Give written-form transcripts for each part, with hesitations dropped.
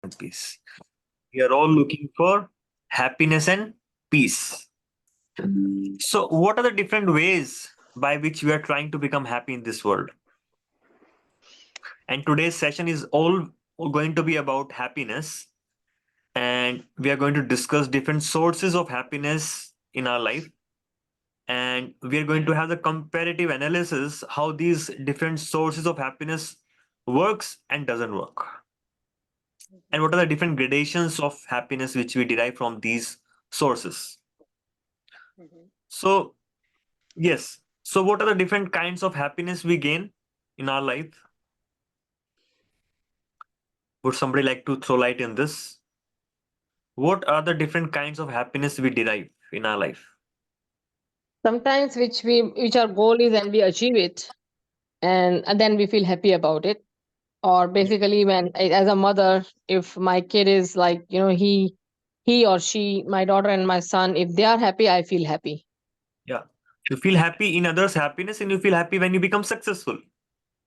and peace. We are all looking for happiness and peace. So, what are the different ways by which we are trying to become happy in this world? And today's session is all going to be about happiness. And we are going to discuss different sources of happiness in our life. And we are going to have the comparative analysis how these different sources of happiness works and doesn't work. And what are the different gradations of happiness which we derive from these sources. So, yes. So, what are the different kinds of happiness we gain in our life? Would somebody like to throw light in this? What are the different kinds of happiness we derive in our life? Sometimes which our goal is and we achieve it, and then we feel happy about it. Or Yeah. basically, as a mother, if my kid is like, he or she, my daughter and my son, if they are happy, I feel happy. Yeah. You feel happy in others' happiness and you feel happy when you become successful.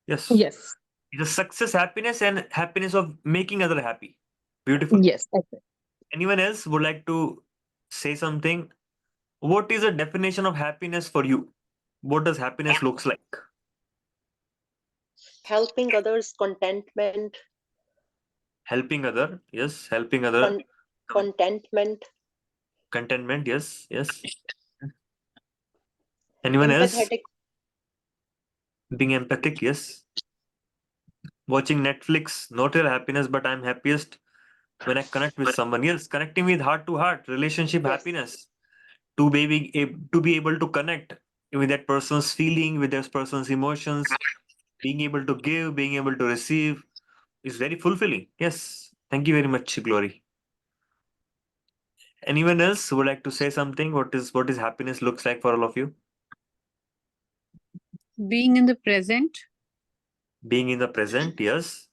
Yes. Yes. It's a success happiness and happiness of making other happy. Beautiful. Yes, exactly. Anyone else would like to say something? What is the definition of happiness for you? What does happiness looks like? Helping others, contentment, Helping other, yes. Helping other, con- contentment, contentment, yes, yes. and Anyone else? empathetic. Being empathic, yes. Watching Netflix, not real happiness, but I'm happiest when I connect with someone. Yes, connecting with heart to heart, relationship Yes, happiness. To be able to connect with that person's feeling, with that person's emotions, being able to give, being able to receive is very fulfilling. Yes. Thank you very much, Glory. Anyone else would like to say something? What is happiness looks like for all of you? Being in the present. Being in the present, yes.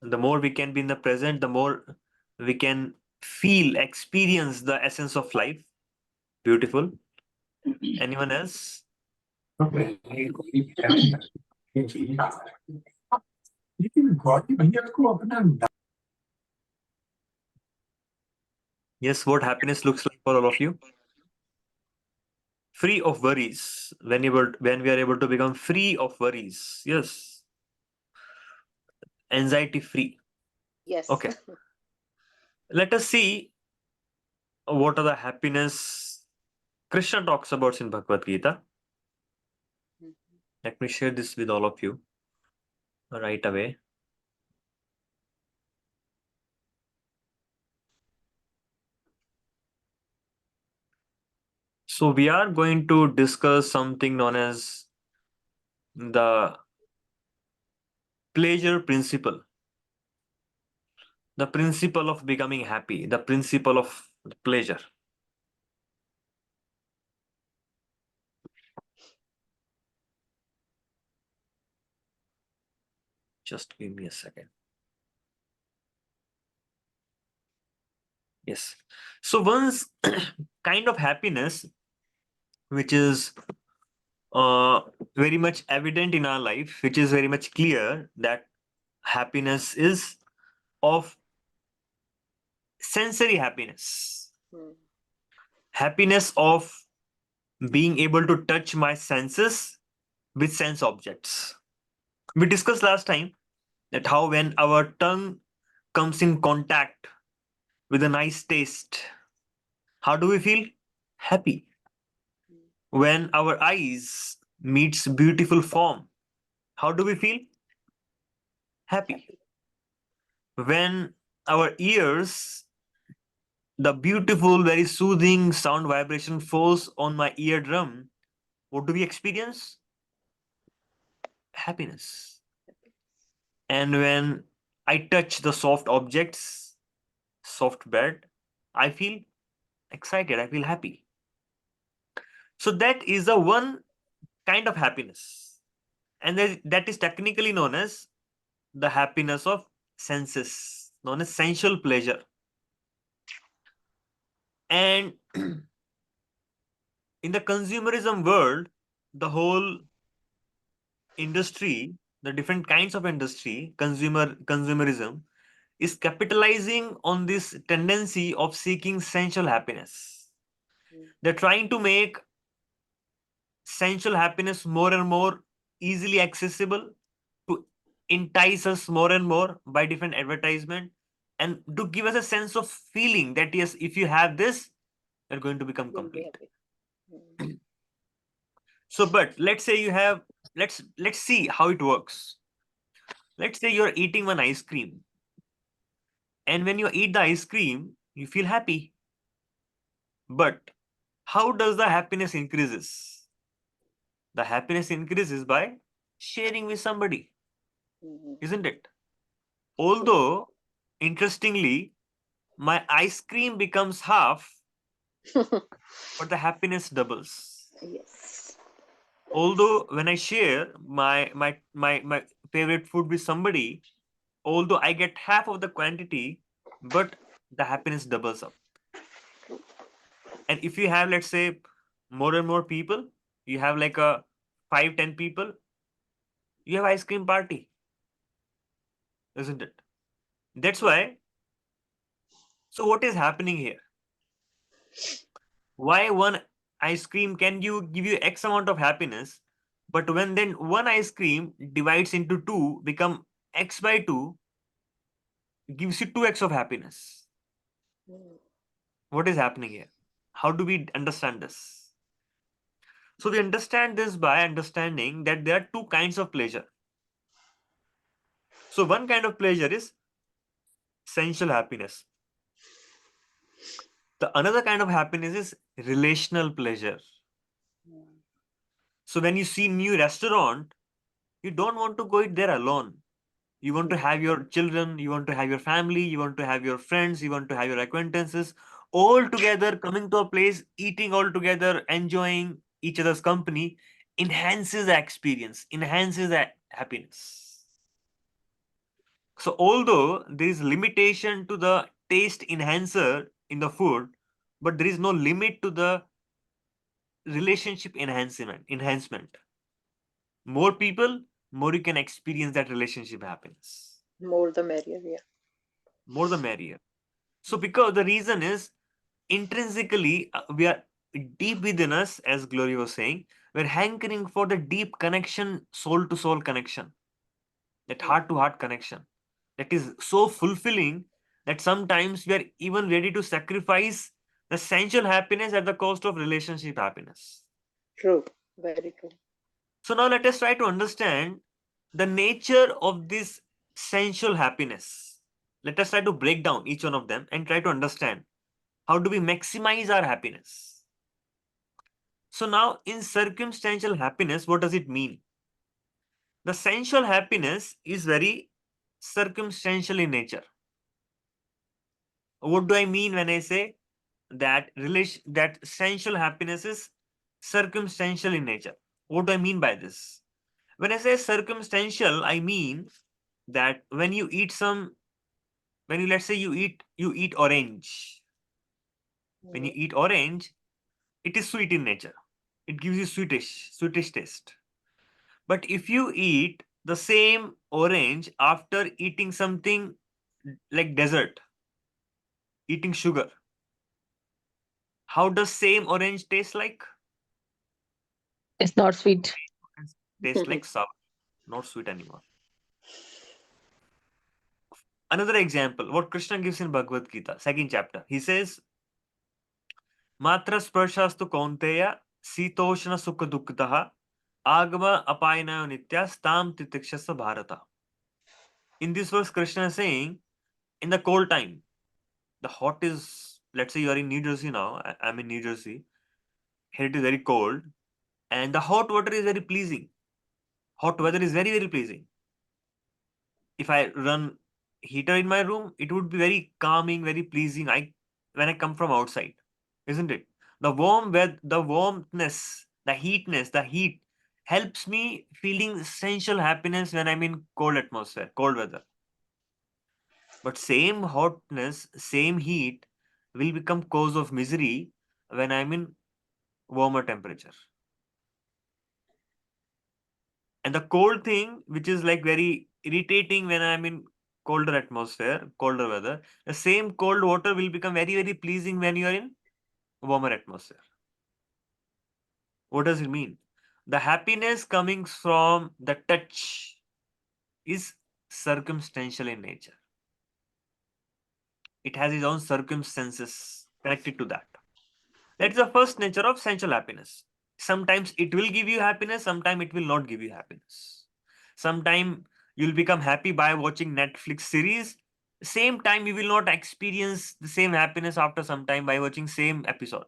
The more we can be in the present, the more we can feel, experience the essence of life. Beautiful. Anyone else? Yes, what happiness looks like for all of you? Free of worries. When we are able to become free of worries. Yes. Anxiety free. yes. Okay. Let us see what are the happiness Krishna talks about in Bhagavad Gita. Let me share this with all of you right away. So we are going to discuss something known as the pleasure principle, the principle of becoming happy, the principle of pleasure. Just give me a second. Yes. So one's kind of happiness, which is uh, very much evident in our life, which is very much clear that happiness is of sensory happiness, Hmm. happiness of being able to touch my senses with sense objects. We discussed last time that how when our tongue comes in contact with a nice taste, how do we feel? Happy. When our eyes meets beautiful form, how do we feel? Happy. Happy. When our ears, the beautiful, very soothing sound vibration falls on my eardrum, what do we experience? Happiness. And when I touch the soft objects, soft bed, I feel excited, I feel happy. So that is the one kind of happiness. And that is technically known as the happiness of senses, known as sensual pleasure. And in the consumerism world, the whole industry, the different kinds of industry, consumerism, is capitalizing on this tendency of seeking sensual happiness. They're trying to make sensual happiness more and more easily accessible, to entice us more and more by different advertisement, and to give us a sense of feeling that yes, if you have this, you're going to become You'll be complete. happy. So, but let's say you have, let's see how it works. Let's say you're eating one ice cream, and when you eat the ice cream, you feel happy. But how does the happiness increases? The happiness increases by sharing with somebody, isn't it? Although, interestingly, my ice cream becomes half, but the happiness doubles. Yes. Although when I share my favorite food with somebody, although I get half of the quantity, but the happiness doubles up. And if you have, let's say, more and more people, you have like a 5-10 people, you have ice cream party, isn't it? That's why. So what is happening here? Why one ice cream can give you X amount of happiness, but when then one ice cream divides into two, become X by 2, gives you 2X of happiness. What is happening here? How do we understand this? So we understand this by understanding that there are two kinds of pleasure. So one kind of pleasure is sensual happiness. The another kind of happiness is relational pleasure. So when you see new restaurant, you don't want to go eat there alone. You want to have your children, you want to have your family, you want to have your friends, you want to have your acquaintances all together, coming to a place, eating all together, enjoying each other's company, enhances the experience, enhances the happiness. So although there is limitation to the taste enhancer in the food, but there is no limit to the relationship enhancement. More people, more you can experience that relationship happiness. More the merrier, yeah. More the merrier. So because the reason is intrinsically we are deep within us, as Glory was saying, we're hankering for the deep connection, soul to soul connection, that heart to heart connection, that is so fulfilling that sometimes we are even ready to sacrifice the sensual happiness at the cost of relationship happiness. True. Very true. So now let us try to understand the nature of this sensual happiness. Let us try to break down each one of them and try to understand how do we maximize our happiness. So now in circumstantial happiness, what does it mean? The sensual happiness is very circumstantial in nature. What do I mean when I say that sensual happiness is circumstantial in nature? What do I mean by this? When I say circumstantial, I mean that when you eat some, when you let's say you eat orange. When you eat orange, it is sweet in nature. It gives you sweetish taste. But if you eat the same orange after eating something like dessert, eating sugar, how does same orange taste like? It's not sweet. Taste like sour, not sweet anymore. Another example, what Krishna gives in Bhagavad Gita, second chapter, he says, Matra sparshastu kaunteya sitoshna sukha dukkataha agama apayanayo nitya tam titikshasa bharata. In this verse, Krishna is saying, in the cold time, the hot is, let's say you are in New Jersey now, I'm in New Jersey, here it is very cold, and the hot water is very pleasing. Hot weather is very, very pleasing. If I run heater in my room, it would be very calming, very pleasing. When I come from outside, isn't it? The the warmness, the heatness, the heat helps me feeling essential happiness when I'm in cold atmosphere, cold weather. But same hotness, same heat will become cause of misery when I'm in warmer temperature. And the cold thing, which is like very irritating when I'm in colder atmosphere, colder weather, the same cold water will become very, very pleasing when you are in warmer atmosphere. What does it mean? The happiness coming from the touch is circumstantial in nature. It has its own circumstances connected to that. That is the first nature of sensual happiness. Sometimes it will give you happiness, sometimes it will not give you happiness. Sometimes you'll become happy by watching Netflix series. Same time you will not experience the same happiness after some time by watching same episode.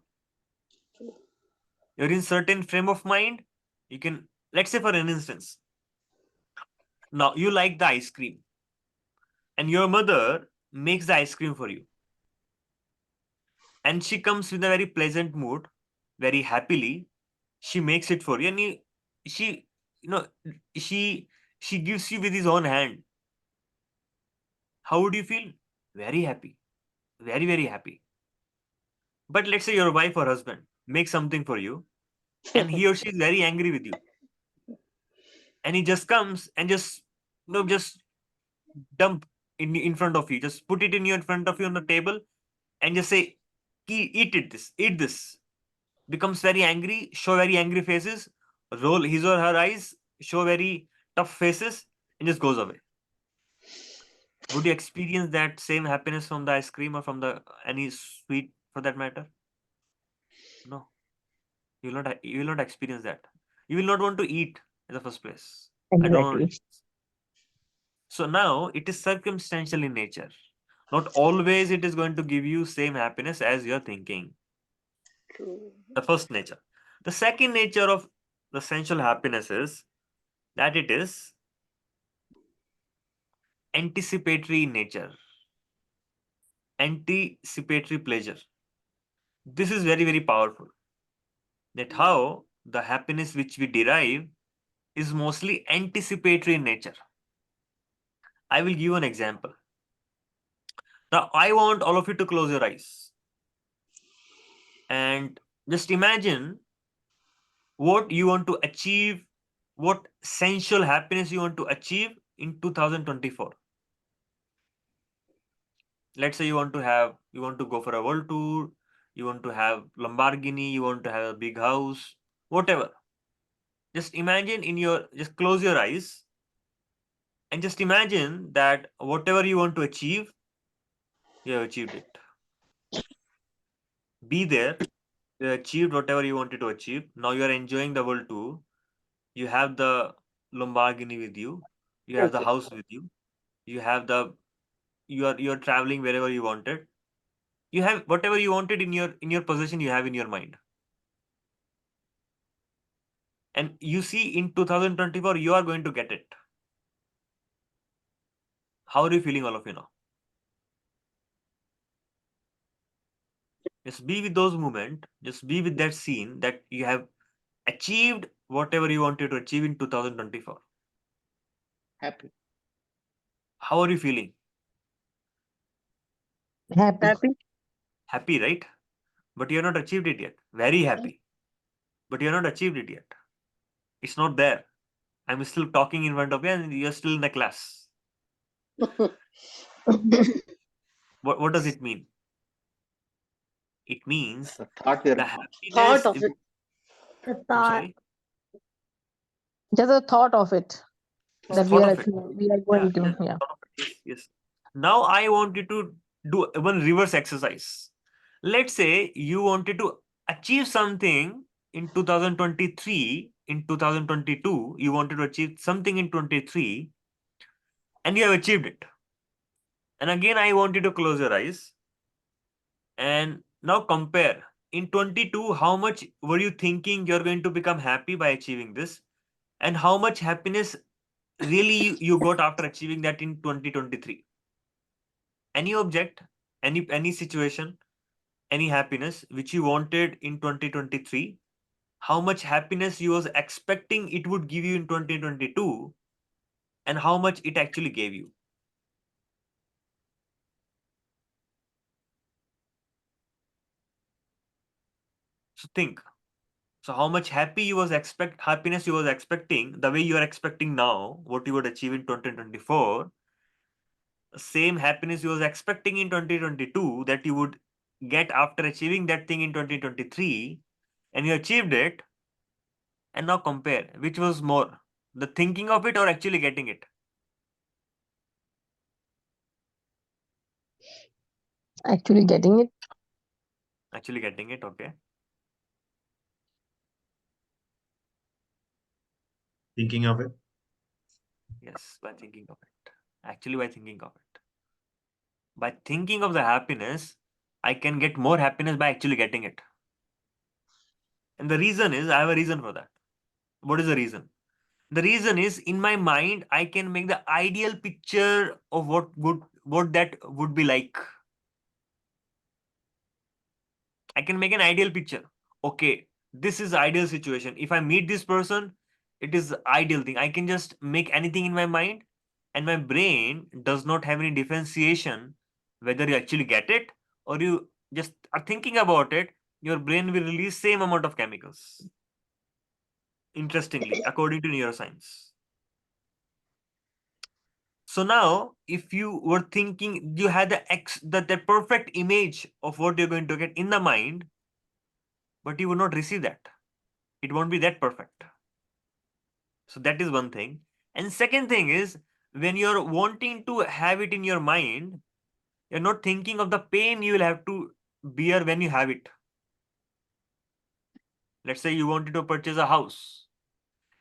You're in certain frame of mind. You can, let's say for an instance, now you like the ice cream and your mother makes the ice cream for you. And she comes with a very pleasant mood, very happily. She makes it for you, and she, you know, she gives you with his own hand. How would you feel? Very happy, very very happy. But let's say your wife or husband makes something for you, and he or she is very angry with you, and he just comes and just, just dump in front of you, just put it in front of you on the table, and just say, Eat it, this, eat this." Becomes very angry, show very angry faces, roll his or her eyes, show very tough faces, and just goes away. Would you experience that same happiness from the ice cream or from the any sweet for that matter? No, you will not experience that. You will not want to eat in the first place. I don't want to Exactly. eat. So now it is circumstantial in nature. Not always it is going to give you same happiness as you're thinking. True. The first nature. The second nature of the sensual happiness is that it is anticipatory nature, anticipatory pleasure. This is very, very powerful. That how the happiness which we derive is mostly anticipatory in nature. I will give you an example. Now, I want all of you to close your eyes and just imagine what you want to achieve, what sensual happiness you want to achieve in 2024. Let's say you want to go for a world tour, you want to have Lamborghini, you want to have a big house, whatever. Just imagine just close your eyes and just imagine that whatever you want to achieve, you have achieved it. Be there, you have achieved whatever you wanted to achieve. Now you are enjoying the world tour. You have the Lamborghini with you, you have the Okay. house with you, you have you're traveling wherever you wanted. You have whatever you wanted in your possession, you have in your mind. And you see in 2024 you are going to get it. How are you feeling, all of you now? Just be with those moments, just be with that scene that you have achieved whatever you wanted to achieve in 2024. Happy. How are you feeling? Happy. Happy. Happy, right? But you have not achieved it yet. Very happy, but you have not achieved it yet. It's not there. I'm still talking in front of you and you're still in the class. What does it mean? It means The thought we the are Thought happiness. of it. The I'm thought. sorry. Just a thought of it that we Thought are of it. achieving, we are Yeah, going to. yes, Yeah. thought of it. Yes, yes. Now I want you to do one reverse exercise. Let's say you wanted to achieve something in 2023, in 2022, you wanted to achieve something in 23, and you have achieved it. And again, I want you to close your eyes and now compare. In 22, how much were you thinking you're going to become happy by achieving this? And how much happiness really you got after achieving that in 2023? Any object, any situation, any happiness which you wanted in 2023, how much happiness you was expecting it would give you in 2022, and how much it actually gave you. So think. So how much happiness you was expecting, the way you are expecting now, what you would achieve in 2024, same happiness you was expecting in 2022 that you would get after achieving that thing in 2023, and you achieved it, and now compare which was more, the thinking of it or actually getting it. Actually getting it. Actually getting it, okay. Thinking of it. Yes, by thinking of it. Actually, by thinking of it. By thinking of the happiness, I can get more happiness by actually getting it. And the reason is, I have a reason for that. What is the reason? The reason is, in my mind, I can make the ideal picture of what that would be like. I can make an ideal picture. Okay, this is the ideal situation. If I meet this person, it is the ideal thing. I can just make anything in my mind, and my brain does not have any differentiation whether you actually get it or you just are thinking about it. Your brain will release same amount of chemicals. Interestingly, according to neuroscience. So now, if you were thinking, you had the perfect image of what you're going to get in the mind, but you will not receive that. It won't be that perfect. So that is one thing. And second thing is, when you're wanting to have it in your mind, you're not thinking of the pain you will have to bear when you have it. Let's say you wanted to purchase a house.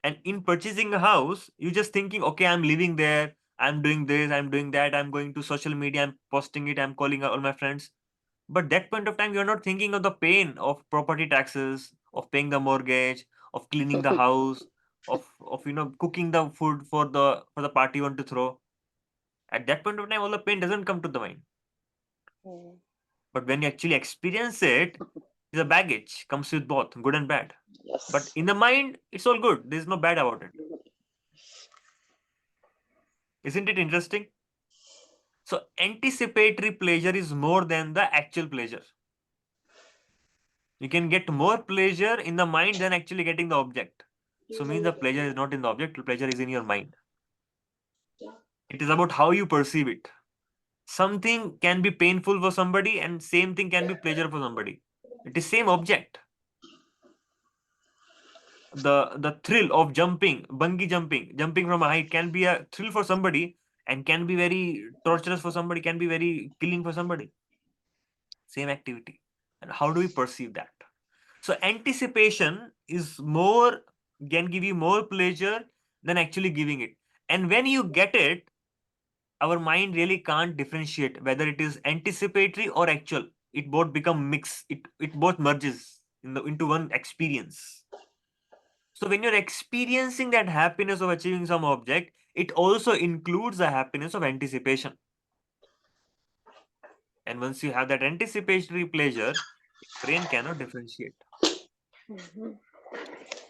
And in purchasing a house, you're just thinking, okay, I'm living there, I'm doing this, I'm doing that, I'm going to social media, I'm posting it, I'm calling all my friends. But that point of time, you're not thinking of the pain of property taxes, of paying the mortgage, of cleaning the house, of cooking the food for the party you want to throw. At that point of time, all the pain doesn't come to the mind. Mm. But when you actually experience it, the baggage comes with both good and bad. But Yes. in the mind, it's all good. There's no bad about it. Isn't it interesting? So anticipatory pleasure is more than the actual pleasure. You can get more pleasure in the mind than actually getting the object. So means the pleasure is not in the object, the pleasure is in your mind. It is about how you perceive it. Something can be painful for somebody and same thing can be pleasure for somebody. It is same object. The thrill of jumping, bungee jumping from a height can be a thrill for somebody and can be very torturous for somebody, can be very killing for somebody. Same activity. And how do we perceive that? So anticipation is more, can give you more pleasure than actually giving it. And when you get it, our mind really can't differentiate whether it is anticipatory or actual. It both become mixed. It both merges into one experience. So when you're experiencing that happiness of achieving some object, it also includes the happiness of anticipation. And once you have that anticipatory pleasure, brain cannot differentiate. Mhm.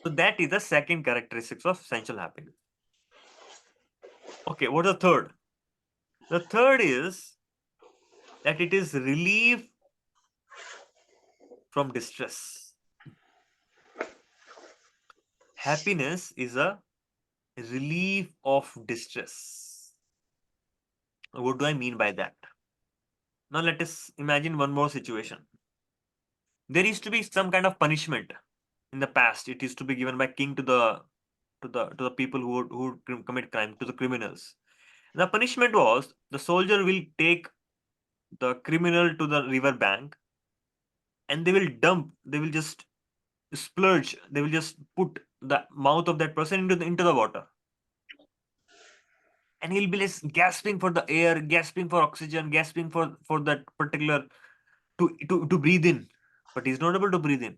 So that is the second characteristics of sensual happiness. Okay, what's the third? The third is that it is relief from distress. Happiness is a relief of distress. What do I mean by that? Now let us imagine one more situation. There used to be some kind of punishment in the past. It used to be given by king to the people who commit crime, to the criminals. The punishment was the soldier will take the criminal to the river bank and they will just splurge, they will just put the mouth of that person into the water. And he'll be less gasping for the air, gasping for oxygen, gasping for that particular to breathe in. But he's not able to breathe in.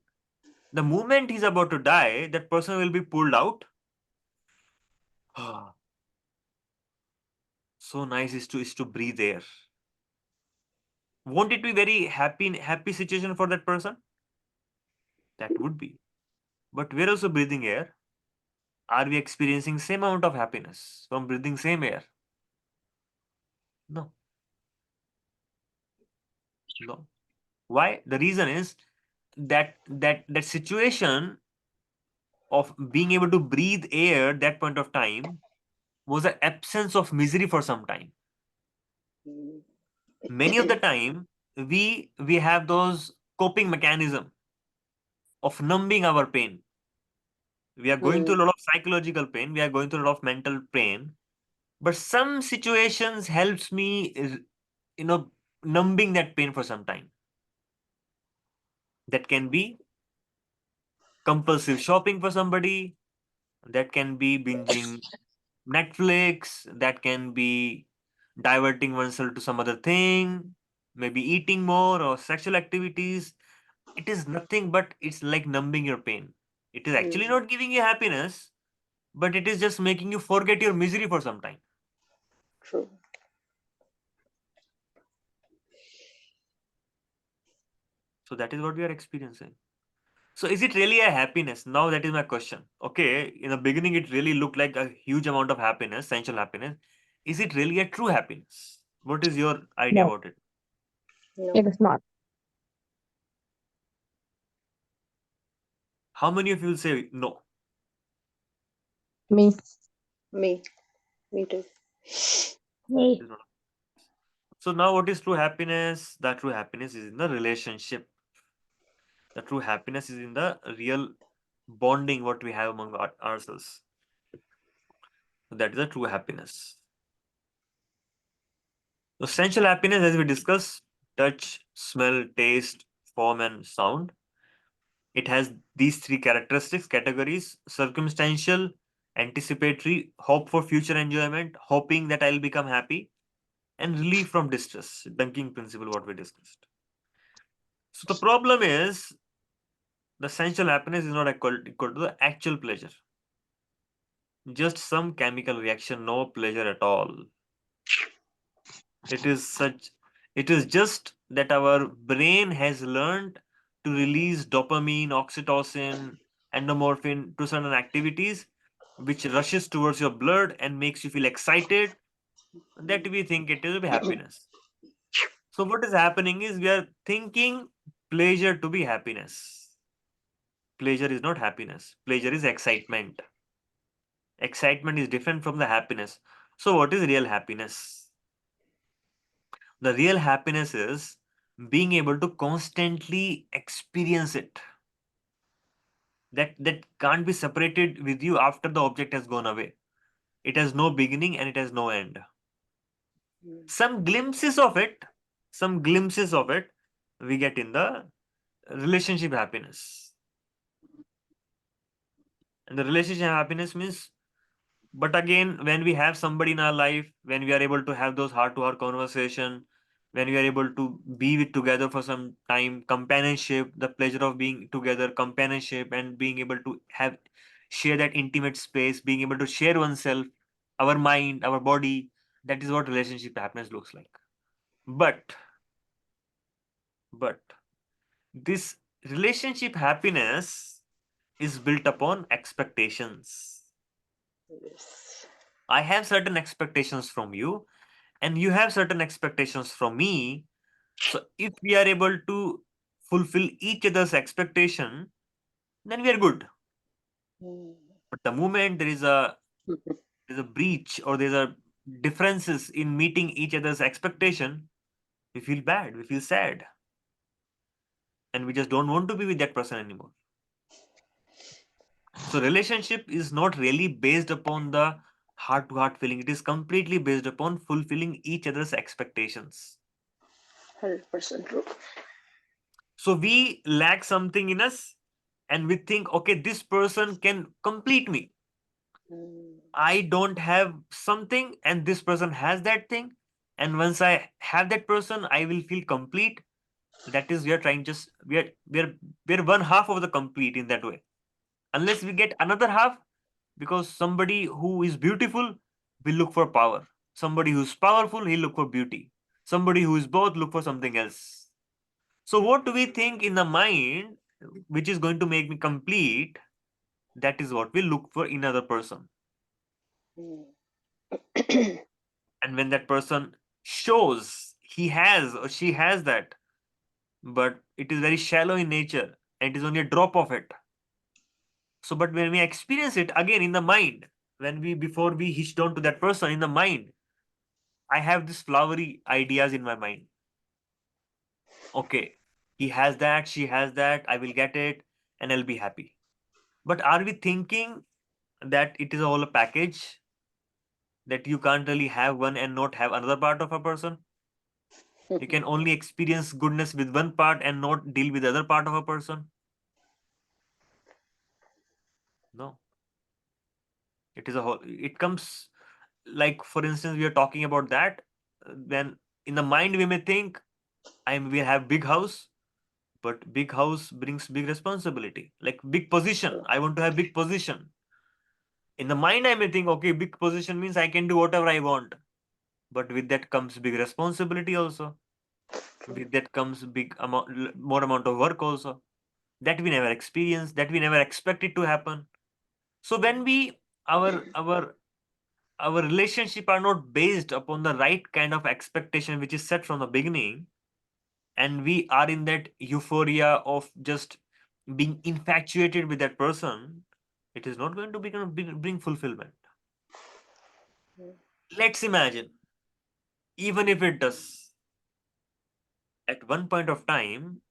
The moment he's about to die, that person will be pulled out. So nice is to breathe air. Won't it be very happy situation for that person? That would be. But we're also breathing air. Are we experiencing same amount of happiness from breathing same air? No. No. Why? The reason is that situation of being able to breathe air that point of time was an absence of misery for some time. Mm. Many of the time, we have those coping mechanism of numbing our pain. We are going through a lot of psychological pain. We are going through a lot of mental pain. But some situations helps me, numbing that pain for some time. That can be compulsive shopping for somebody. That can be binging Netflix. That can be diverting oneself to some other thing. Maybe eating more or sexual activities. It is nothing but it's like numbing your pain. It is actually not giving you happiness, but it is just making you forget your misery for some time. True. So that is what we are experiencing. So is it really a happiness? Now that is my question. Okay, in the beginning it really looked like a huge amount of happiness, sensual happiness. Is it really a true happiness? What is your idea No, about it? No. it is not. How many of you will say no? Me. Me. Me too. Me. It is not. So now what is true happiness? The true happiness is in the relationship. The true happiness is in the real bonding what we have among ourselves. That is the true happiness. So sensual happiness, as we discussed, touch, smell, taste, form, and sound. It has these three characteristics, categories: circumstantial, anticipatory, hope for future enjoyment, hoping that I'll become happy, and relief from distress, Dunking principle, what we discussed. So the problem is the sensual happiness is not equal to the actual pleasure. Just some chemical reaction, no pleasure at all. It is such, it is just that our brain has learned to release dopamine, oxytocin, endomorphin to certain activities, which rushes towards your blood and makes you feel excited, that we think it will be happiness. So what is happening is we are thinking pleasure to be happiness. Pleasure is not happiness. Pleasure is excitement. Excitement is different from the happiness. So what is real happiness? The real happiness is being able to constantly experience it. That can't be separated with you after the object has gone away. It has no beginning and it has no end. Mm. Some glimpses of it, some glimpses of it, we get in the relationship happiness. And the relationship happiness means, but again, when we have somebody in our life, when we are able to have those heart-to-heart conversation, when we are able to be with together for some time, companionship, the pleasure of being together, companionship, and being able to have share that intimate space, being able to share oneself, our mind, our body, that is what relationship happiness looks like. But but this relationship happiness is built upon expectations. Yes. I have certain expectations from you, and you have certain expectations from me. So if we are able to fulfill each other's expectation, then we are good. Mm. But the moment there is a breach or there's a differences in meeting each other's expectation, we feel bad, we feel sad, and we just don't want to be with that person anymore. So relationship is not really based upon the heart to heart feeling. It is completely based upon fulfilling each other's expectations. 100% true. So we lack something in us and we think, okay, this person can complete me. Mm. I don't have something and this person has that thing. And once I have that person, I will feel complete. That is, we are trying just we're one half of the complete in that way. Unless we get another half, because somebody who is beautiful will look for power. Somebody who's powerful, he'll look for beauty. Somebody who is both look for something else. So what do we think in the mind which is going to make me complete? That is what we look for in another person. Mm. And when that person shows he has or she has that, but it is very shallow in nature and it is only a drop of it. So, but when we experience it again in the mind, when we before we hitched on to that person in the mind, I have this flowery ideas in my mind. Okay, he has that, she has that, I will get it, and I'll be happy. But are we thinking that it is all a package, that you can't really have one and not have another part of a person? You can only experience goodness with one part and not deal with the other part of a person? No. It is a whole, it comes, like for instance, we are talking about that. Then in the mind we may think we have big house, but big house brings big responsibility, like big position. I want to have big position. In the mind I may think, okay, big position means I can do whatever I want, but with that comes big responsibility also. With that comes big amount, more amount of work also, that we never experience, that we never expect it to happen. So when we our relationship are not based upon the right kind of expectation which is set from the beginning, and we are in that euphoria of just being infatuated with that person, it is not going to bring fulfillment. Let's imagine, even if it does, at one point of time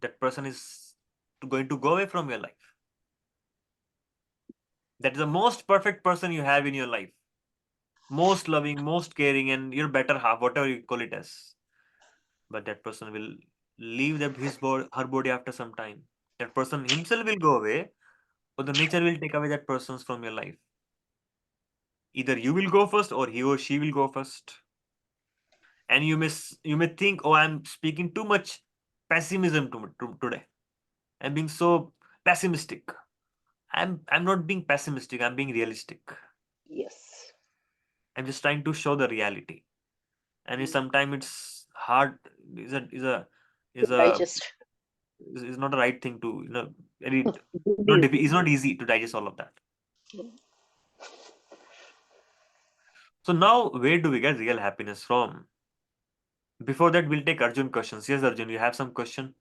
that person is going to go away from your life. That is the most perfect person you have in your life, most loving, most caring, and your better half, whatever you call it as. But that person will leave her body after some time. That person himself will go away, or the nature will take away that person from your life. Either you will go first, or he or she will go first. And you may think, oh, I'm speaking too much pessimism today. I'm being so pessimistic. I'm not being pessimistic. I'm being realistic. Yes. I'm just trying to show the reality. And sometimes it's hard. Is a Digest. is not the right thing to very Indeed. it's not easy to digest all of that. So now where do we get real happiness from? Before that, we'll take Arjun questions. Yes, Arjun, you have some question?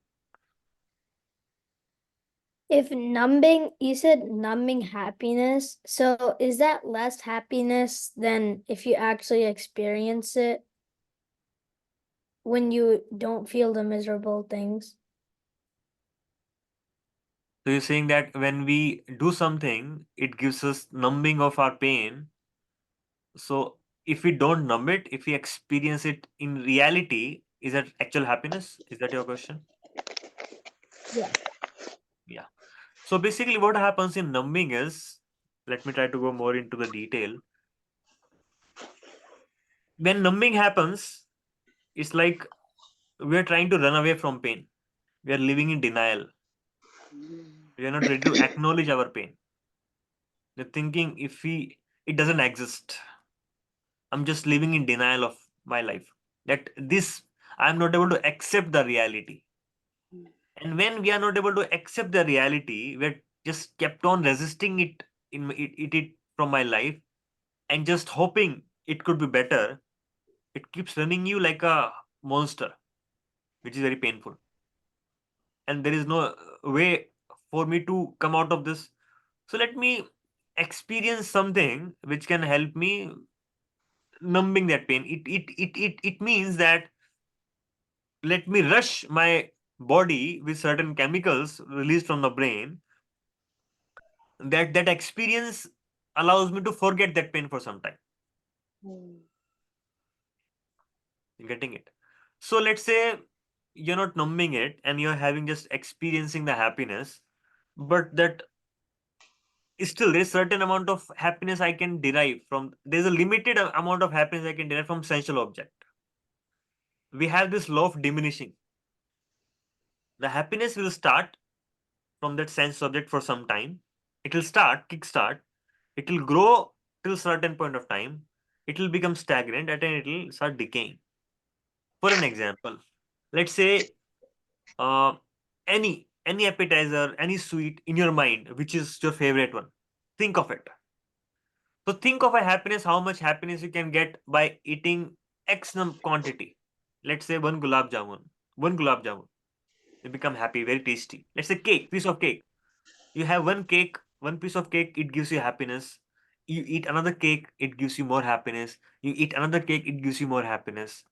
If numbing, you said numbing happiness, so is that less happiness than if you actually experience it when you don't feel the miserable things? So you're saying that when we do something, it gives us numbing of our pain. So if we don't numb it, if we experience it in reality, is that actual happiness? Is that your question? Yeah. Yeah. So basically what happens in numbing is, let me try to go more into the detail. When numbing happens, it's like we are trying to run away from pain. We are living in denial. We are not ready to acknowledge our pain. We're thinking it doesn't exist. I'm just living in denial of my life. That I'm not able to accept the reality. And when we are not able to accept the reality, we're just kept on resisting it from my life, and just hoping it could be better. It keeps running you like a monster, which is very painful. And there is no way for me to come out of this. So let me experience something which can help me numbing that pain. It means that let me rush my body with certain chemicals released from the brain, that experience allows me to forget that pain for some time. You're getting it? So let's say you're not numbing it and you're having just experiencing the happiness, but that still there's certain amount of happiness I can derive from, there's a limited amount of happiness I can derive from sensual object. We have this law of diminishing. The happiness will start from that sense object for some time. It will kickstart. It will grow till certain point of time. It will become stagnant and then it will start decaying. For an example, let's say any appetizer, any sweet in your mind, which is your favorite one. Think of it. So think of a happiness, how much happiness you can get by eating X quantity. Let's say one gulab jamun. One gulab jamun. You become happy, very tasty. Let's say piece of cake. You have one cake, one piece of cake, it gives you happiness. You eat another cake, it gives you more happiness. You eat another cake, it gives you more happiness.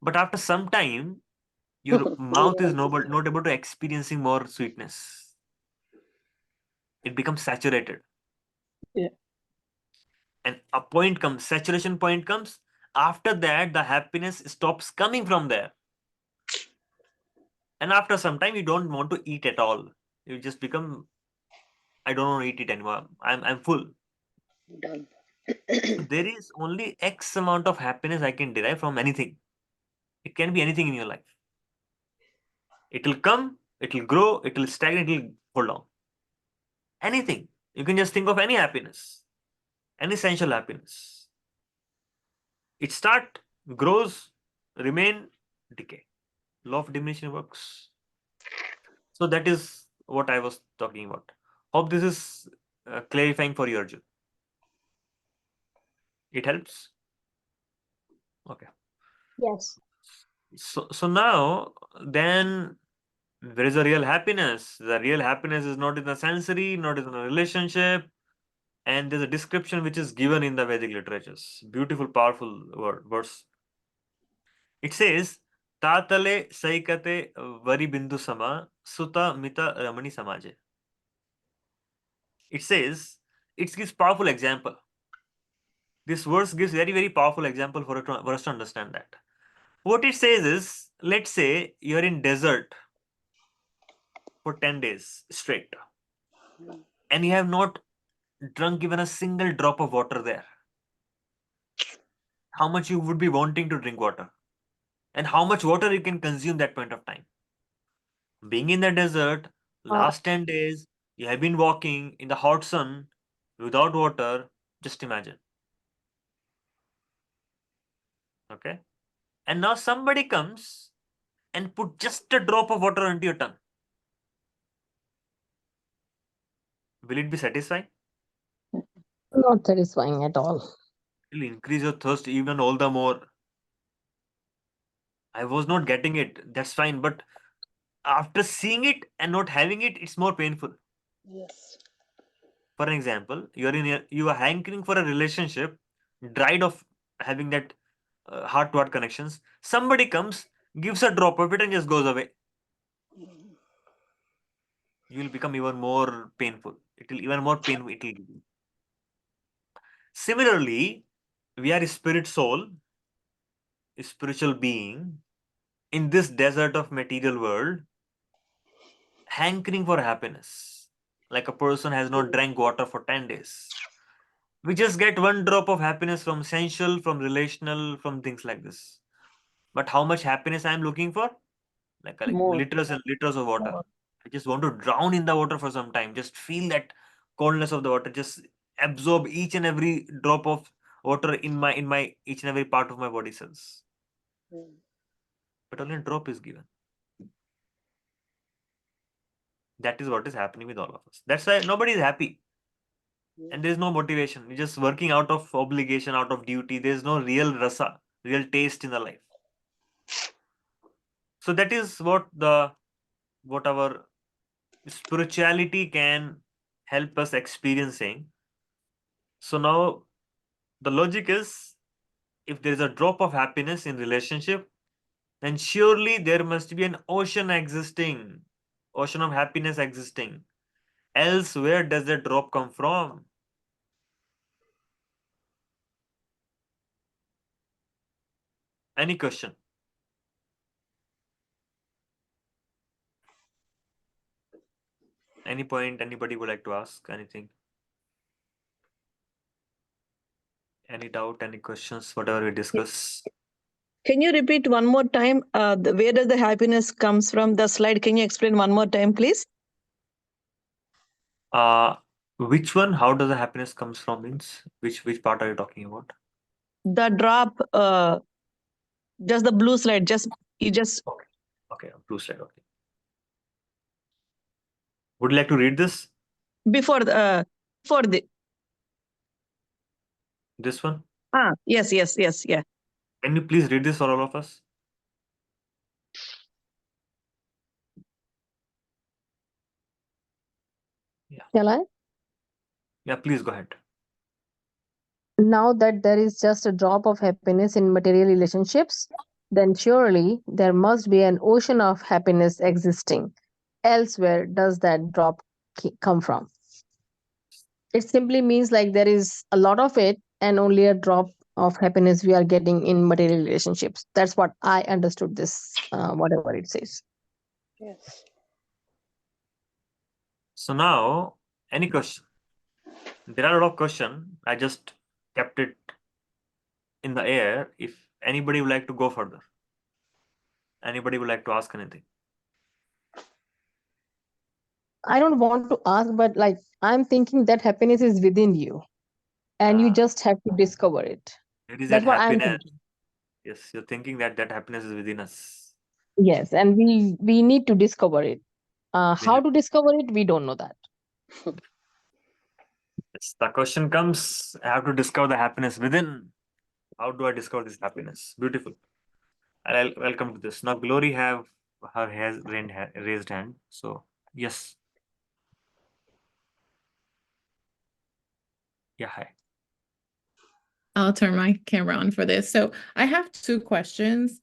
But after some time, your mouth is not able to experiencing more sweetness. It becomes saturated. Yeah. And a point comes, saturation point comes. After that, the happiness stops coming from there. And after some time, you don't want to eat at all. You just become, I don't want to eat it anymore. I'm full. Done. So there is only X amount of happiness I can derive from anything. It can be anything in your life. It will come, it will grow, it will stagnate, it will hold on. Anything. You can just think of any happiness, any sensual happiness. It start, grows, remain, decay. Law of diminishing works. So that is what I was talking about. Hope this is clarifying for you, Arjun. It helps. Okay. Yes. So now then there is a real happiness. The real happiness is not in the sensory, not in the relationship, and there's a description which is given in the Vedic literatures. Beautiful, powerful verse. It says, Tatale saikate varibindu sama suta mita ramani samaje. It says, it gives powerful example. This verse gives very, very powerful example for us to understand that. What it says is, let's say you're in desert for 10 days straight, and you have not drunk even a single drop of water there. How much you would be wanting to drink water, and how much water you can consume that point of time. Being in the desert, last 10 days, you have been walking in the hot sun without water. Just imagine. Okay. And now somebody comes and put just a drop of water into your tongue. Will it be satisfying? Not satisfying at all. It will increase your thirst even all the more. I was not getting it. That's fine. But after seeing it and not having it, it's more painful. Yes. For example, you are hankering for a relationship, dried of having that heart-to-heart connections. Somebody comes, gives a drop of it, and just goes away. Mm. You will become even more painful. It will even more painful. It will give you. Similarly, we are a spirit soul, a spiritual being in this desert of material world, hankering for happiness. Like a person has not drank water for 10 days. We just get one drop of happiness from sensual, from relational, from things like this. But how much happiness I am looking for? Like More. liters and liters of water. More. I just want to drown in the water for some time. Just feel that coldness of the water. Just absorb each and every drop of water in my each and every part of my body cells. Mm. But only a drop is given. That is what is happening with all of us. That's why nobody is happy. And there is no motivation. You're just working out of obligation, out of duty. There is no real rasa, real taste in the life. So that is what our spirituality can help us experiencing. So now the logic is, if there is a drop of happiness in relationship, then surely there must be an ocean existing, ocean of happiness existing. Else, where does that drop come from? Any question? Any point anybody would like to ask? Anything? Any doubt? Any questions? Whatever we discuss. Can you repeat one more time? Where does the happiness comes from? The slide. Can you explain one more time, please? Which one? How does the happiness comes from? Means which part are you talking about? The drop. Just the blue slide. You just Okay, blue slide. Okay. Would you like to read this? before the. This one? Yes, yeah. Can you please read this for all of us? Shall I? Yeah, please go ahead. Now that there is just a drop of happiness in material relationships, then surely there must be an ocean of happiness existing. Elsewhere, does that drop come from? It simply means like there is a lot of it and only a drop of happiness we are getting in material relationships. That's what I understood this, whatever it says. Yes. So now, any question? There are a lot of questions. I just kept it in the air. If anybody would like to go further, anybody would like to ask anything. I don't want to ask, but like I'm thinking that happiness is within you and you Ah. just have to discover it. It is That's that what I'm happiness. thinking. Yes, you're thinking that happiness is within us. Yes, and we need to discover it. We How need- to discover it, we don't know that. Yes, the question comes, I have to discover the happiness within. How do I discover this happiness? Beautiful. I'll welcome to this. Now Glory have her raised hand. So yes. Yeah, hi. I'll turn my camera on for this. So I have two questions.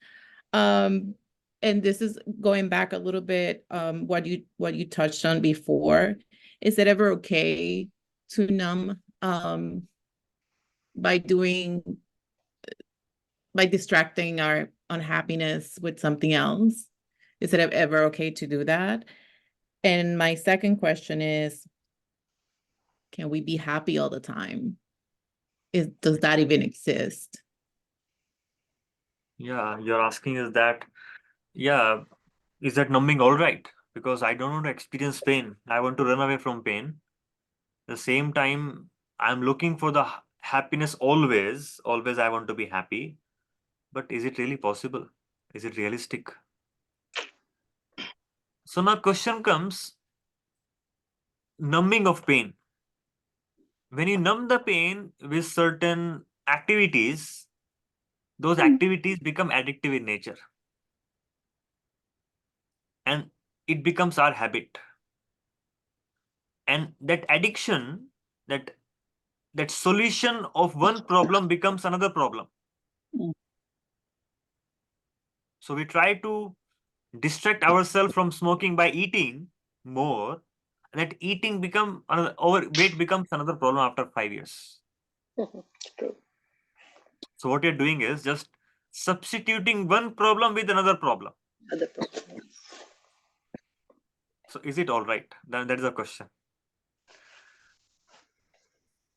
And this is going back a little bit, what you touched on before. Is it ever okay to numb by distracting our unhappiness with something else? Is it ever okay to do that? And my second question is, can we be happy all the time? Does that even exist? Yeah, you're asking is that, yeah, is that numbing all right? Because I don't want to experience pain. I want to run away from pain. At the same time, I'm looking for the happiness always. Always I want to be happy. But is it really possible? Is it realistic? So now question comes, numbing of pain. When you numb the pain with certain activities, those activities become addictive in nature. And it becomes our habit. And that addiction, that solution of one problem becomes another problem. Mm. So we try to distract ourselves from smoking by eating more, and that eating become another, overweight becomes another problem after 5 years. True. So what you're doing is just substituting one problem with another problem. Other problem. So is it all right? Then that is the question.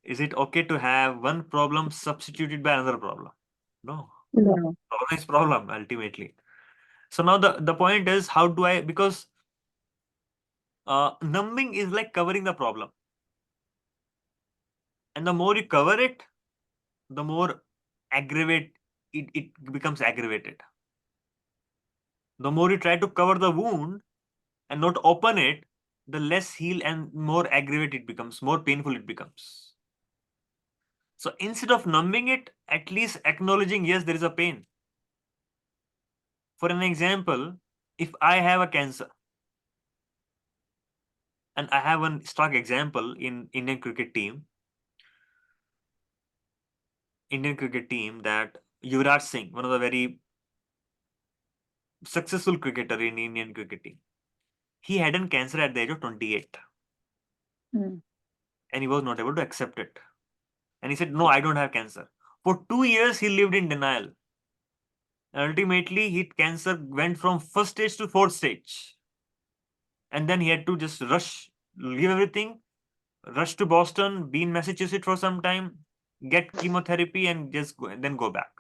Is it okay to have one problem substituted by another problem? No. No. Problem is problem ultimately. So now the point is, how do I, because numbing is like covering the problem. And the more you cover it, the more it becomes aggravated. The more you try to cover the wound and not open it, the less heal and more aggravated it becomes, more painful it becomes. So instead of numbing it, at least acknowledging, yes, there is a pain. For an example, if I have a cancer, and I have one stark example in Indian cricket team that Yuvraj Singh, one of the very successful cricketer in Indian cricket team, he had a cancer at the age of 28. Mm. And he was not able to accept it. And he said, no, I don't have cancer. For 2 years, he lived in denial. And ultimately, his cancer went from first stage to fourth stage. And then he had to just leave everything, rush to Boston, be in Massachusetts for some time, get chemotherapy, and just then go back.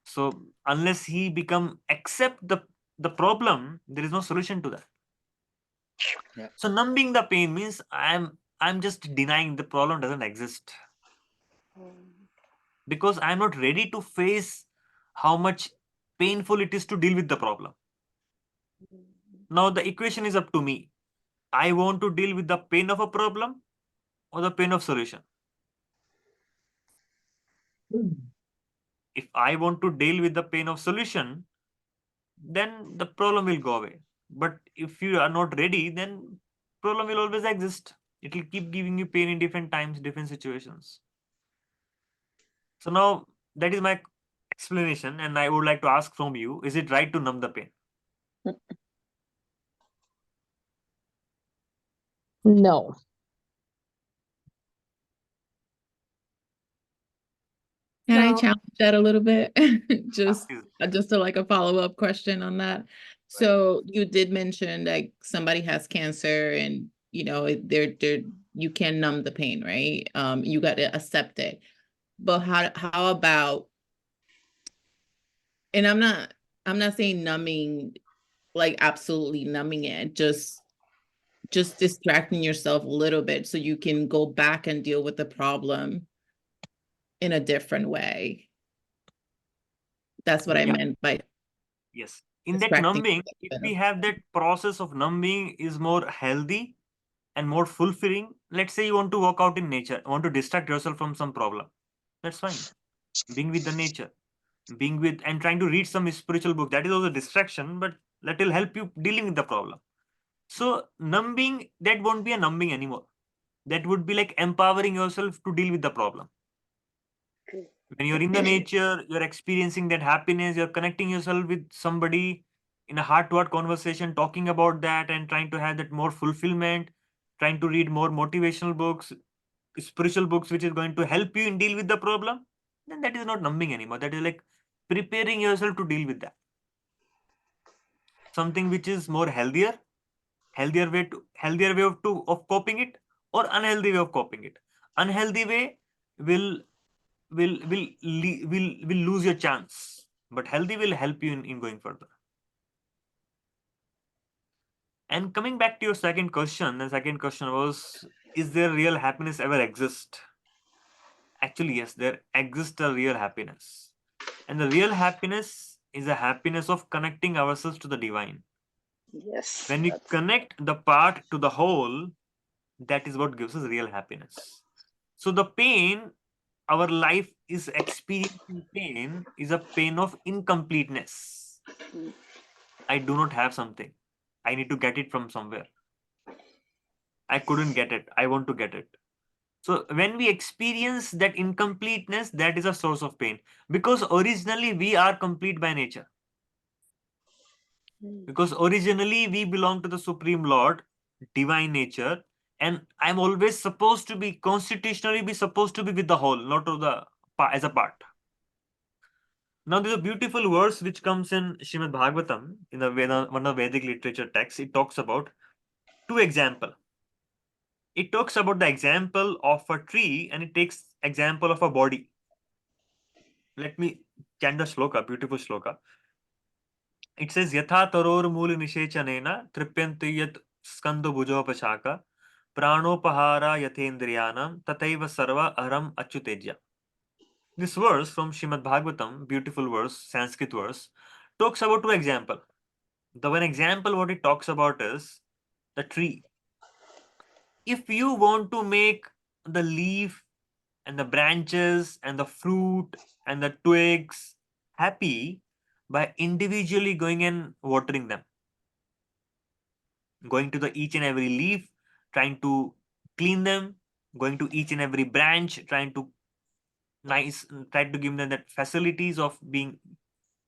So unless he accept the problem, there is no solution to that. Yeah. So numbing the pain means I'm just denying the problem doesn't exist, because I'm not ready to face how much painful it is to deal with the problem. Now the equation is up to me. I want to deal with the pain of a problem or the pain of solution. If I want to deal with the pain of solution, then the problem will go away. But if you are not ready, then problem will always exist. It will keep giving you pain in different times, different situations. So now that is my explanation, and I would like to ask from you, is it right to numb the pain? No. Can I No. challenge that a little bit? Just Please. just a, like a follow-up question on that. So you did mention like somebody has cancer and they're you can numb the pain, right? You got to accept it. But how about, and I'm not saying numbing, like absolutely numbing it, just distracting yourself a little bit so you can go back and deal with the problem in a different way. That's what I Yeah. meant by Yes. In that distracting numbing, yourself if a we bit. have that process of numbing is more healthy and more fulfilling, let's say you want to walk out in nature, want to distract yourself from some problem. That's fine. Being with the nature, being with and trying to read some spiritual book, that is also distraction, but that will help you dealing with the problem. So numbing, that won't be a numbing anymore. That would be like empowering yourself to deal with the problem. True. When you're in the nature, you're experiencing that happiness, you're connecting yourself with somebody in a heart-to-heart conversation, talking about that and trying to have that more fulfillment, trying to read more motivational books, spiritual books, which is going to help you in deal with the problem, then that is not numbing anymore. That is like preparing yourself to deal with that. Something which is more healthier way of coping it, or unhealthy way of coping it. Unhealthy way will will lose your chance, but healthy will help you in going further. And coming back to your second question, the second question was, is there real happiness ever exist? Actually, yes, there exists a real happiness, and the real happiness is a happiness of connecting ourselves to the divine. Yes. When we connect the part to the whole, that is what gives us real happiness. So the pain our life is experiencing pain is a pain of incompleteness. Mm. I do not have something. I need to get it from somewhere. I couldn't get it. I want to get it. So when we experience that incompleteness, that is a source of pain. Because originally we are complete by nature. Mm. Because originally we belong to the Supreme Lord, divine nature, and I'm always supposed to be constitutionally be supposed to be with the whole, not to the as a part. Now, there's a beautiful verse which comes in Srimad Bhagavatam, in the one of Vedic literature texts. It talks about two examples. It talks about the example of a tree and it takes example of a body. Let me chant the shloka, beautiful shloka. It says, Yatha taror mool nishechanena tripyanti yat skando bhujopachaka pranopahara yathendriyanam tataiva sarva aram achyutejya. This verse from Srimad Bhagavatam, beautiful verse, Sanskrit verse, talks about two examples. The one example what it talks about is the tree. If you want to make the leaf and the branches and the fruit and the twigs happy by individually going and watering them, going to the each and every leaf, trying to clean them, going to each and every branch, trying to try to give them that facilities of being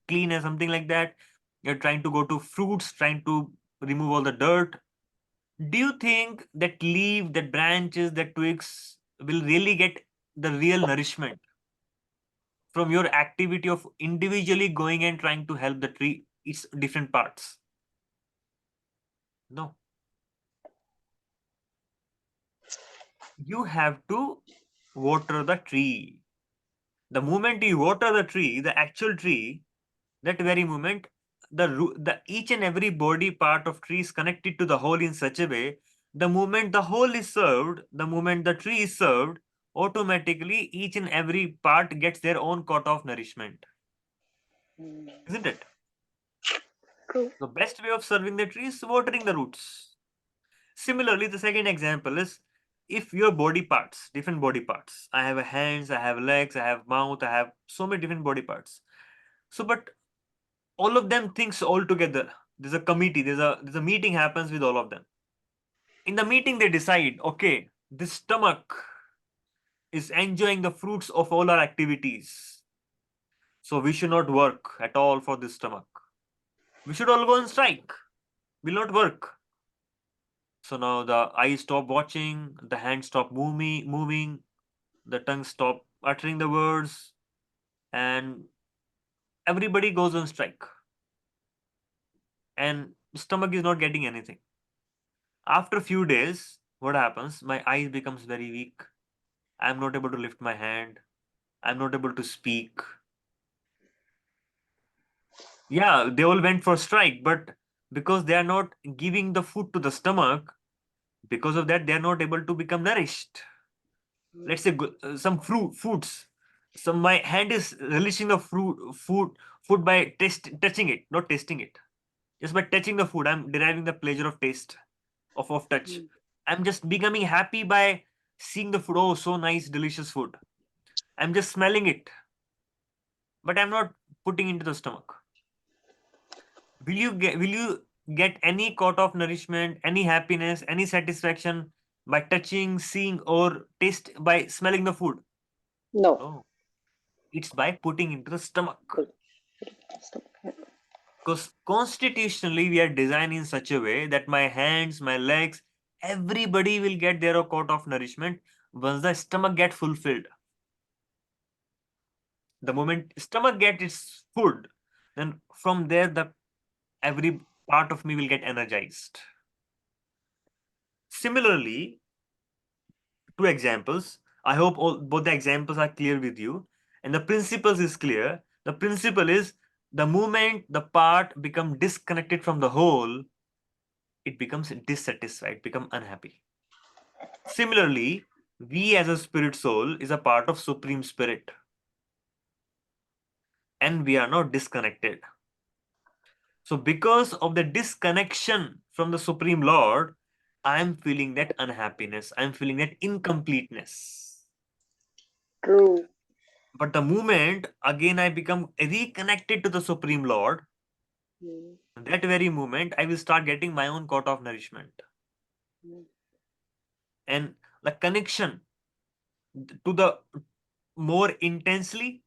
clean or something like that. You're trying to go to fruits, trying to remove all the dirt. Do you think that leaf, that branches, that twigs will really get the real nourishment from your activity of individually going and trying to help the tree, its different parts? No. You have to water the tree. The moment you water the tree, the actual tree, that very moment, the each and every body part of tree is connected to the whole in such a way, the moment the whole is served, the moment the tree is served, automatically each and every part gets their own quota of nourishment. Mm. Isn't it? True. The best way of serving the tree is watering the roots. Similarly, the second example is, if your body parts, different body parts, I have hands, I have legs, I have mouth, I have so many different body parts. So, but all of them thinks all together. There's a committee, there's a meeting happens with all of them. In the meeting, they decide, okay, this stomach, is enjoying the fruits of all our activities. So we should not work at all for this stomach. We should all go on strike. Will not work. So now the eyes stop watching, the hands stop moving, the tongue stop uttering the words, and everybody goes on strike. And stomach is not getting anything. After a few days, what happens? My eyes becomes very weak. I'm not able to lift my hand. I'm not able to speak. Yeah, they all went for strike, but because they are not giving the food to the stomach, because of that, they are not able to become nourished. Let's say some foods. So my hand is relishing the food by touching it, not tasting it. Just by touching the food, I'm deriving the pleasure of taste, of touch. I'm just becoming happy by seeing the food. Oh, so nice, delicious food. I'm just smelling it, but I'm not putting into the stomach. Will you get any quart of nourishment, any happiness, any satisfaction by touching, seeing, or taste by smelling the food? No. No, it's by putting into the stomach. Good. Because constitutionally, we are designed in such a way that my hands, my legs, everybody will get their quart of nourishment once the stomach get fulfilled. The moment stomach get its food, then from there the every part of me will get energized. Similarly, two examples. I hope both the examples are clear with you, and the principles is clear. The principle is the moment the part become disconnected from the whole, it becomes dissatisfied, become unhappy. Similarly, we as a spirit soul is a part of Supreme Spirit, and we are not disconnected. So because of the disconnection from the Supreme Lord, I'm feeling that unhappiness, I'm feeling that incompleteness. True. But the moment again I become reconnected to the Supreme Lord, that very moment I will start getting my own quart of nourishment. And the connection to the more intensely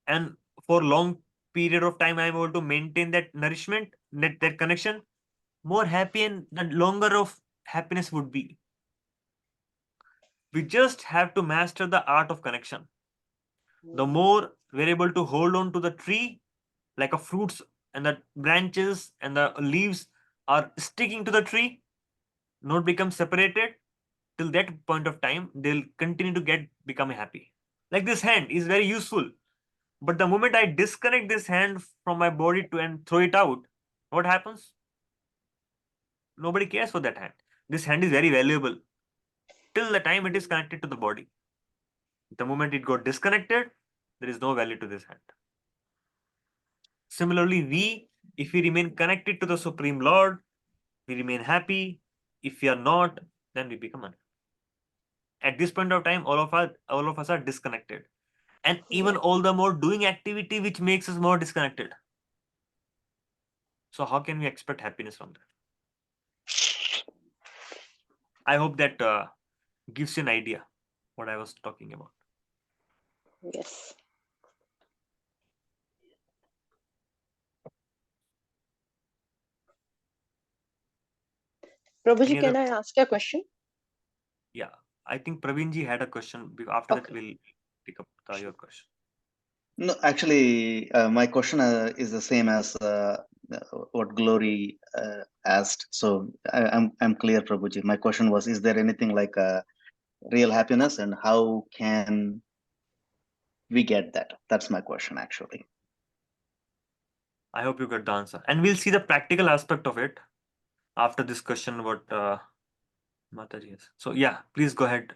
and for long period of time, I am able to maintain that nourishment, that connection, more happy and the longer of happiness would be. We just have to master the art of connection. The more we're able to hold on to the tree, like a fruits and the branches and the leaves are sticking to the tree, not become separated, till that point of time, they'll continue to become happy. Like this hand is very useful. But the moment I disconnect this hand from my body and throw it out, what happens? Nobody cares for that hand. This hand is very valuable till the time it is connected to the body. The moment it got disconnected, there is no value to this hand. Similarly, if we remain connected to the Supreme Lord, we remain happy. If we are not, then we become unhappy. At this point of time, all of us are disconnected. And even all the more doing activity which makes us more disconnected. So how can we expect happiness from that? I hope that gives you an idea what I was talking about. Yes. Prabhuji, can I ask you a question? Yeah, I think Praveenji had a question. After that, we'll pick up your question. No, actually, my question is the same as what Glory asked. So I'm clear, Prabhuji. My question was: is there anything like real happiness, and how can we get that? That's my question, actually. I hope you got the answer, and we'll see the practical aspect of it after this question. What Mataji has. So yeah, please go ahead.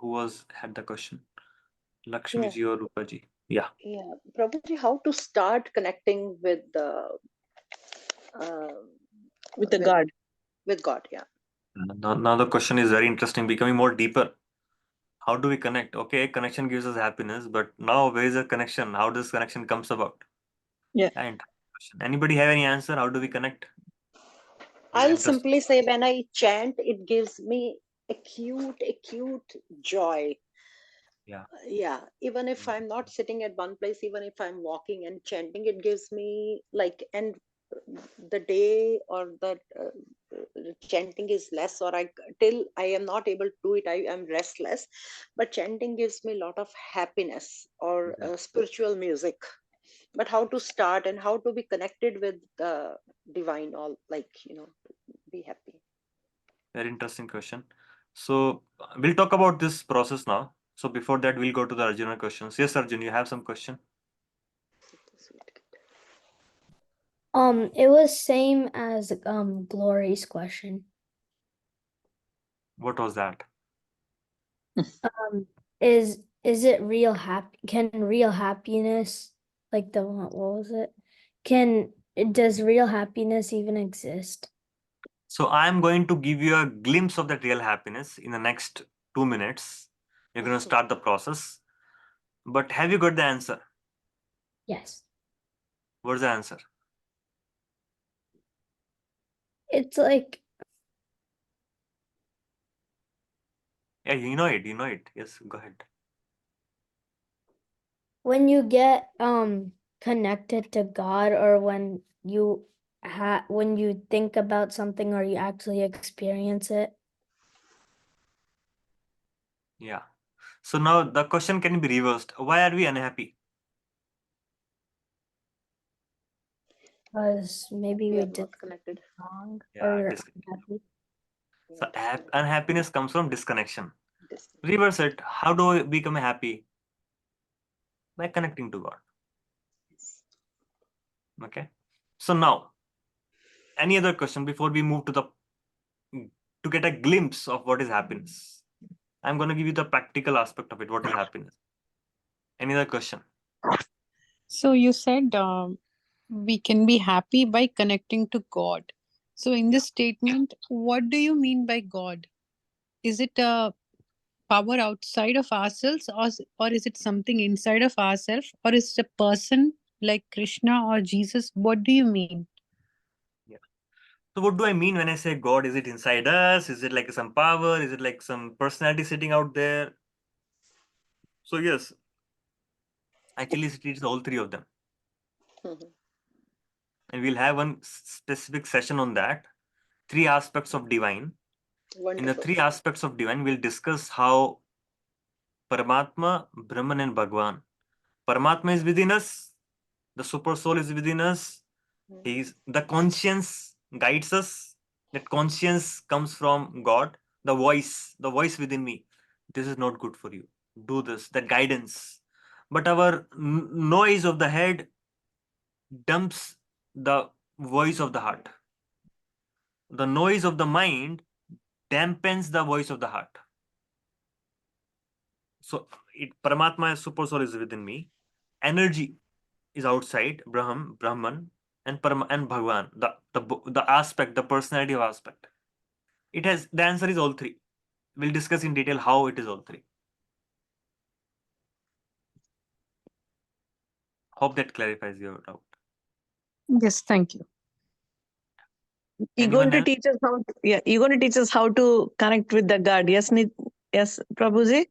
Who had the question? Lakshmi ji or Rupa ji? Yeah. Yeah, Prabhuji, how to start connecting with the God? With God, yeah. Now the question is very interesting, becoming more deeper. How do we connect? Okay, connection gives us happiness, but now where is the connection? How does connection comes about? Yeah. And anybody have any answer? How do we connect? I'll simply say when I chant, it gives me acute joy. Yeah, even if I'm not sitting at one place, even if I'm walking and chanting, it gives me like, and the day or the chanting is less, or till I am not able to do it, I am restless. But chanting gives me a lot of happiness, or spiritual music. But how to start and how to be connected with the divine, all like, be happy. Very interesting question. So we'll talk about this process now. So before that, we'll go to the Arjuna questions. Yes, Arjun, you have some question? It was same as Glory's question. What was that? Is it real happy? Can real happiness, like the what was it? Does real happiness even exist? So I'm going to give you a glimpse of that real happiness in the next 2 minutes. You're going to start the process. But have you got the answer? Yes. What's the answer? It's like Yeah, you know it. You know it. Yes, go ahead. when you get connected to God, or when you think about something or you actually experience it. Yeah. So now the question can be reversed. Why are we unhappy? Because maybe We we are did not connected. wrong, Yeah, or you're unhappy. So unhappiness comes from disconnection. Disconnect. Reverse it. How do we become happy? By connecting to God. Okay. So now, any other question before we move to get a glimpse of what is happiness? I'm going to give you the practical aspect of it. What is happiness? Any other question? So you said we can be happy by connecting to God. So in this statement, what do you mean by God? Is it a power outside of ourselves, or is it something inside of ourselves, or is it a person like Krishna or Jesus? What do you mean? Yeah. So what do I mean when I say God? Is it inside us? Is it like some power? Is it like some personality sitting out there? So yes, actually it is all three of them. Mhm. And we'll have one specific session on that. 3 aspects of divine. In the Wonderful. 3 aspects of divine, we'll discuss how Paramatma, Brahman, and Bhagwan. Paramatma is within us. The super soul is within us. The conscience guides us. That conscience comes from God. The voice within me. This is not good for you. Do this. That guidance. But our noise of the head dumps the voice of the heart. The noise of the mind dampens the voice of the heart. So Paramatma, super soul, is within me. Energy is outside, Brahman, and Bhagwan, the aspect, the personality of aspect. The answer is all three. We'll discuss in detail how it is all three. Hope that clarifies your doubt. Yes, thank you. You're Anyone going to else? teach us how. You're going to teach us how to connect with the God. Yes, yes, Prabhuji.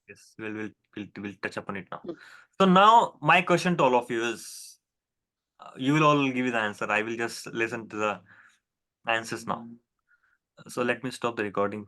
Yes, we'll touch upon it now. Mm. So now my question to all of you is, you will all give me the answer. I will just listen to the answers now. So let me stop the recording.